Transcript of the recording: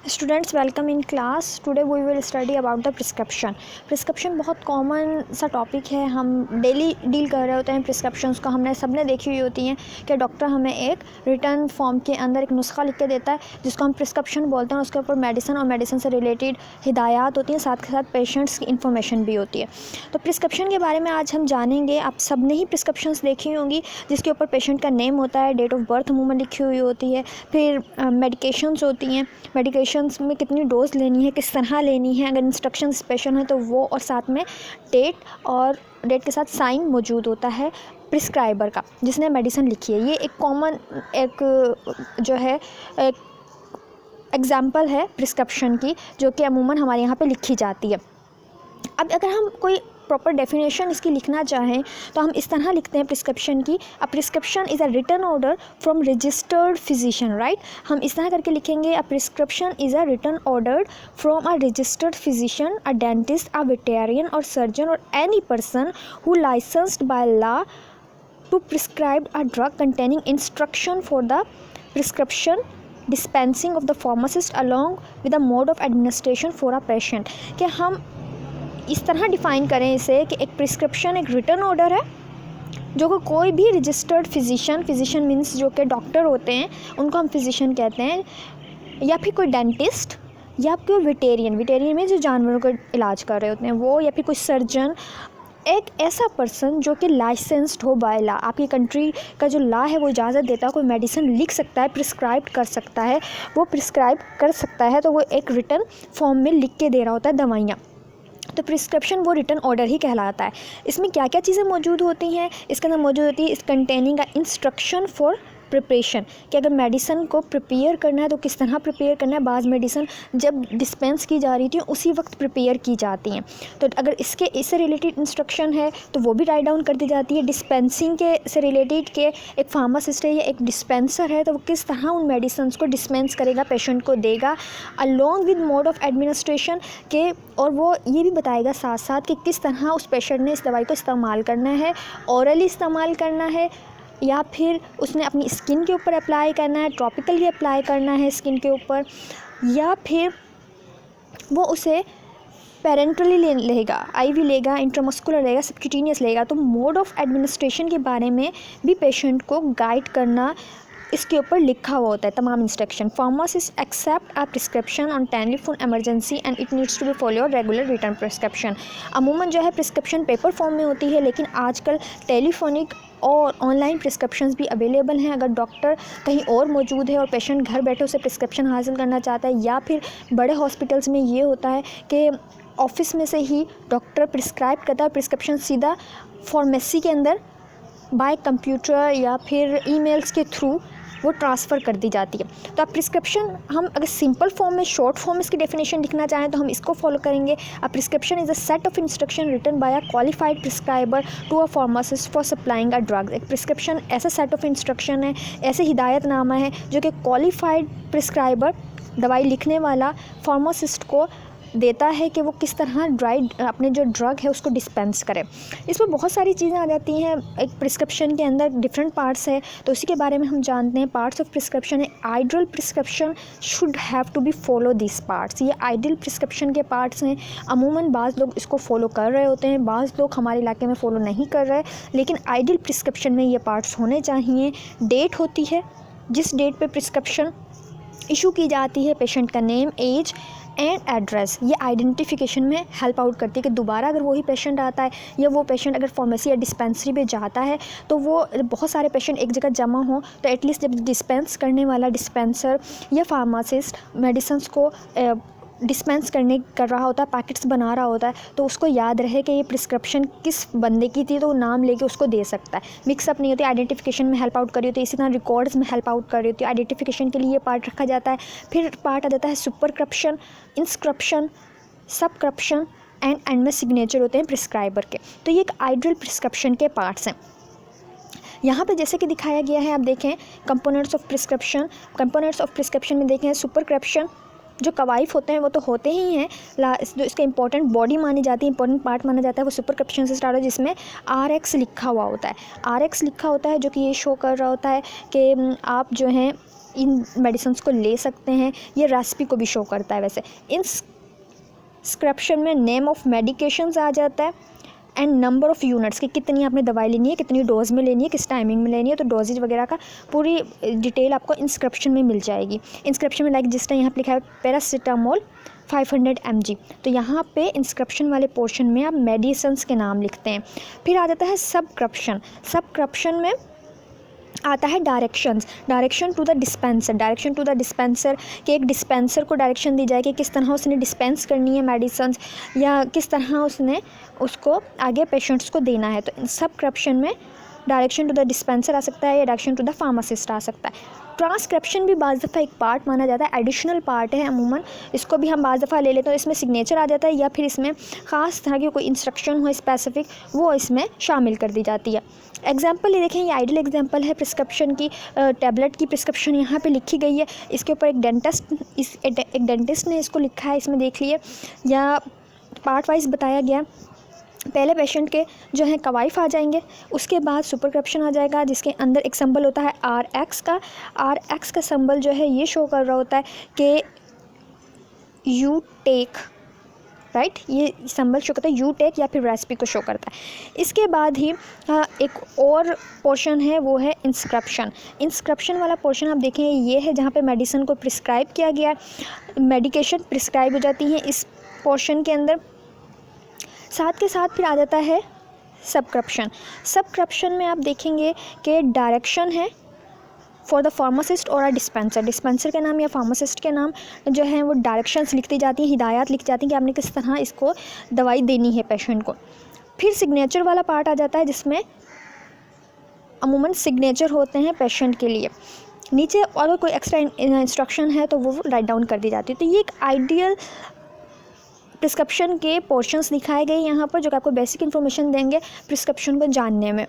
Students welcome in class. Today we will study about the prescription बहुत common सा topic है। हम daily deal कर रहे होते हैं प्रिस्क्रिप्शंस को। हमने सबने देखी हुई होती हैं कि डॉक्टर हमें एक रिटर्न फॉर्म के अंदर एक नुस्खा लिख के देता है जिसको हम प्रिस्क्रिप्शन बोलते हैं। उसके ऊपर मेडिसिन और मेडिसिन से रिलेटेड हिदायत होती हैं, साथ के साथ पेशेंट्स की इन्फॉर्मेशन भी होती है। तो प्रिस्क्रिप्शन के बारे में आज हम जानेंगे। आप सब ने ही प्रिस्क्रिप्शंस देखी होंगी जिसके ऊपर पेशेंट का नेम होता है, डेट ऑफ बर्थ अमूमन लिखी हुई होती है, फिर मेडिकेशंस होती हैं, मेडिकेशंस में कितनी डोज लेनी है, किस तरह लेनी है, अगर इंस्ट्रक्शन स्पेशल है तो वो, और साथ में डेट के साथ साइन मौजूद होता है प्रिस्क्राइबर का जिसने मेडिसिन लिखी है। ये एक कॉमन जो है एक एग्जाम्पल है प्रिस्क्रिप्शन की, जो कि अमूमन हमारे यहाँ पे लिखी जाती है। अब अगर हम कोई प्रॉपर डेफिनेशन इसकी लिखना चाहें तो हम इस तरह लिखते हैं प्रिस्क्रिप्शन की, a prescription is a written order from registered physician, right. हम इस तरह करके लिखेंगे, a prescription is a written order from a registered physician, a dentist, a veterinarian और सर्जन और any person who licensed by law to prescribe a drug containing instruction for the prescription dispensing of the pharmacist along with the mode of administration for a patient. कि हम इस तरह define करें इसे कि एक प्रिस्क्रिप्शन एक रिटन ऑर्डर है जो कि कोई भी रजिस्टर्ड फिजिशियन मीन्स जो कि डॉक्टर होते हैं उनको हम फिजिशियन कहते हैं, या फिर कोई डेंटिस्ट, या कोई वेटेरियन में जो जानवरों का इलाज कर रहे होते हैं वो, या फिर कोई सर्जन, एक ऐसा पर्सन जो कि लाइसेंस्ड हो बाय लॉ। आपकी कंट्री का जो लॉ है वो इजाज़त देता है, कोई मेडिसिन लिख सकता है, प्रिस्क्राइब कर सकता है, वो प्रिस्क्राइब कर सकता है तो वो एक रिटन फॉर्म में लिख के दे रहा होता है दवाइयाँ। तो प्रिस्क्रिप्शन वो रिटन ऑर्डर ही कहलाता है। इसमें क्या क्या चीज़ें मौजूद होती हैं? इसके अंदर मौजूद होती है इस कंटेनिंग का इंस्ट्रक्शन फॉर प्रिपरेशन, कि अगर मेडिसिन को प्रिपेयर करना है तो किस तरह प्रिपेयर करना है। बाज़ मेडिसिन जब डिस्पेंस की जा रही थी उसी वक्त प्रिपेयर की जाती हैं, तो अगर इससे रिलेटेड इंस्ट्रक्शन है तो वो भी राइट डाउन कर दी जाती है। डिस्पेंसिंग के से रिलेटेड के एक फार्मासिस्ट है या एक डिस्पेंसर है तो वो किस तरह उन मेडिसिन को डिस्पेंस करेगा, पेशेंट को देगा, along with mode of administration के, और वो ये भी बताएगा साथ साथ कि किस तरह उस पेशेंट ने इस दवाई को इस्तेमाल करना है, औरली इस्तेमाल करना है या फिर उसने अपनी स्किन के ऊपर अप्लाई करना है, टॉपिकली अप्लाई करना है स्किन के ऊपर, या फिर वो उसे पेरेंटली लेगा, आईवी लेगा, इंट्रामस्कुलर लेगा, सबक्यूटेनियस लेगा। तो मोड ऑफ एडमिनिस्ट्रेशन के बारे में भी पेशेंट को गाइड करना इसके ऊपर लिखा हुआ होता है तमाम instruction. Pharmacist except a prescription on telephone emergency and it needs to be follow regular return prescription. अमूमन जो है प्रिस्क्रिप्शन पेपर फॉर्म में होती है, लेकिन आजकल टेलीफोनिक और ऑनलाइन प्रिस्क्रिप्शंस भी अवेलेबल हैं। अगर डॉक्टर कहीं और मौजूद है और पेशेंट घर बैठे उसे प्रिस्क्रिप्शन हासिल करना चाहता है, या फिर बड़े हॉस्पिटल्स में ये होता है कि ऑफिस में से ही डॉक्टर प्रिस्क्राइब करता है, प्रिस्क्रिप्शन सीधा फार्मेसी के अंदर बाय कंप्यूटर या फिर ईमेल्स के थ्रू वो ट्रांसफ़र कर दी जाती है। तो अब प्रिस्क्रिप्शन हम अगर सिंपल फॉर्म में, शॉर्ट फॉर्म में इसकी डेफिनेशन लिखना चाहें तो हम इसको फॉलो करेंगे। A prescription is a set of instruction written by a qualified prescriber to a pharmacist for supplying a drugs. एक प्रिस्क्रिप्शन ऐसा सेट ऑफ इंस्ट्रक्शन है, ऐसे हिदायतनामा है जो कि क्वालिफाइड प्रिस्क्राइबर, दवाई लिखने वाला, फार्मासिस्ट को देता है कि वो किस तरह अपने जो ड्रग है उसको डिस्पेंस करे। इसमें बहुत सारी चीज़ें आ जाती हैं। एक प्रिस्क्रिप्शन के अंदर डिफरेंट पार्ट्स है तो उसी के बारे में हम जानते हैं। पार्ट्स ऑफ प्रिस्क्रिप्शन है, ideal prescription should have to be follow this parts. ये आइडियल प्रिस्क्रिप्शन के पार्ट्स हैं। अमूमन बाज़ लोग इसको फॉलो कर रहे होते हैं, बाज़ लोग हमारे इलाके में फ़ॉलो नहीं कर रहे, लेकिन आइडियल प्रिस्क्रिप्शन में ये पार्ट्स होने चाहिए। डेट होती है, जिस डेट पे प्रिस्क्रिप्शन इशू की जाती है, पेशेंट का नेम, एज एंड एड्रेस, ये आइडेंटिफिकेशन में हेल्प आउट करती है कि दोबारा अगर वही पेशेंट आता है या वो पेशेंट अगर फार्मेसी या डिस्पेंसरी में जाता है तो वो बहुत सारे पेशेंट एक जगह जमा हो, तो एटलीस्ट जब डिस्पेंस करने वाला डिस्पेंसर या फार्मासिस्ट मेडिसिन्स को डिस्पेंस कर रहा होता है, पैकेट्स बना रहा होता है, तो उसको याद रहे कि ये प्रिस्क्रिप्शन किस बंदे की थी तो वो नाम लेके उसको दे सकता है। मिक्सअप नहीं होती, आइडेंटिफिकेशन में हेल्प आउट कर रही होती है, इसी तरह रिकॉर्ड्स में हेल्प आउट कर रही होती है। आइडेंटिफिकेशन के लिए ये पार्ट रखा जाता है। फिर पार्ट आ जाता है सुपरस्क्रिप्शन, इंस्क्रिप्शन, सबस्क्रिप्शन एंड में सिग्नेचर होते हैं प्रिस्क्राइबर के। तो ये एक आइडियल प्रिस्क्रिप्शन के पार्ट्स हैं। यहाँ पे जैसे कि दिखाया गया है, आप देखें components of prescription. Components of prescription में देखें सुपरस्क्रिप्शन, जो कवाइफ होते हैं वो तो होते ही हैं, जो इसका इंपॉर्टेंट बॉडी मानी जाती है, इंपॉर्टेंट पार्ट माना जाता है, वो सुपरस्क्रिप्शन से स्टार्ट हो जिसमें RX लिखा हुआ होता है। RX लिखा होता है जो कि ये शो कर रहा होता है कि आप जो हैं इन मेडिसिन को ले सकते हैं। ये रेसिपी को भी शो करता है। वैसे इंस्क्रिप्शन में नेम ऑफ मेडिकेशंस आ जाता है एंड नंबर ऑफ़ यूनिट्स कि कितनी आपने दवाई लेनी है, कितनी डोज में लेनी है, किस टाइमिंग में लेनी है। तो डोजेज वगैरह का पूरी डिटेल आपको इंस्क्रिप्शन में मिल जाएगी। इंस्क्रिप्शन में लाइक जिस टाइम यहाँ पे लिखा है पैरासीटामोल 500 mg, तो यहाँ पे इंस्क्रिप्शन वाले पोर्शन में आप मेडिसिन्स के नाम लिखते हैं। फिर आ जाता है सबक्रिप्शन। सबक्रिप्शन में आता है डायरेक्शन टू द डिस्पेंसर कि एक डिस्पेंसर को डायरेक्शन दी जाए कि किस तरह उसने डिस्पेंस करनी है मेडिसिन, या किस तरह उसने उसको आगे पेशेंट्स को देना है। तो सबक्रिप्शन में डायरेक्शन टू द डिस्पेंसर आ सकता है या डायरेक्शन टू द फार्मासिस्ट आ सकता है। ट्रांसक्रिप्शन भी बाज़ दफ़ा एक पार्ट माना जाता है, एडिशनल पार्ट है अमूमन। इसको भी हम बाज़ दफ़ा ले लेते हैं। इसमें सिग्नेचर आ जाता है या फिर इसमें ख़ास तरह की कोई इंस्ट्रक्शन हो स्पेसिफिक, वो इसमें शामिल कर दी जाती है। एग्जाम्पल ये देखें, ये आइडियल एग्जाम्पल है प्रिस्क्रिप्शन की। टैबलेट की प्रिस्क्रिप्शन यहाँ पे लिखी गई है। इसके ऊपर एक डेंटिस्ट ने इसको लिखा है, इसमें देख लिए, या पार्ट वाइज बताया गया। पहले पेशेंट के जो है कवाइफ आ जाएंगे, उसके बाद सुपरक्रिप्शन आ जाएगा जिसके अंदर एक सिंबल होता है RX का। RX का सिंबल जो है ये शो कर रहा होता है कि यू टेक, राइट, ये सिंबल शो करता है यू टेक या फिर रेसिपी को शो करता है। इसके बाद ही एक और पोर्शन है, वो है इंस्क्रिप्शन। इंस्क्रिप्शन वाला पोर्शन आप देखें ये है जहाँ पे मेडिसिन को प्रिस्क्राइब किया गया है, मेडिकेशन प्रिस्क्राइब हो जाती हैं इस पोर्शन के अंदर। साथ के साथ फिर आ जाता है सबक्रिप्शन। सबक्रिप्शन में आप देखेंगे कि डायरेक्शन है फॉर द फार्मासिस्ट और डिस्पेंसर के नाम या फार्मासिस्ट के नाम जो है वो डायरेक्शंस लिख दी जाती हैं, हिदायत लिख जाती हैं कि आपने किस तरह इसको दवाई देनी है पेशेंट को। फिर सिग्नेचर वाला पार्ट आ जाता है जिसमें अमूमन सिग्नेचर होते हैं पेशेंट के लिए। नीचे अगर कोई एक्स्ट्रा इंस्ट्रक्शन है तो वो राइट डाउन कर दी जाती है। तो ये एक आइडियल प्रिस्क्रिप्शन के पोर्शंस दिखाए गए यहाँ पर, जो कि आपको बेसिक इन्फॉर्मेशन देंगे प्रिस्क्रिप्शन को जानने में।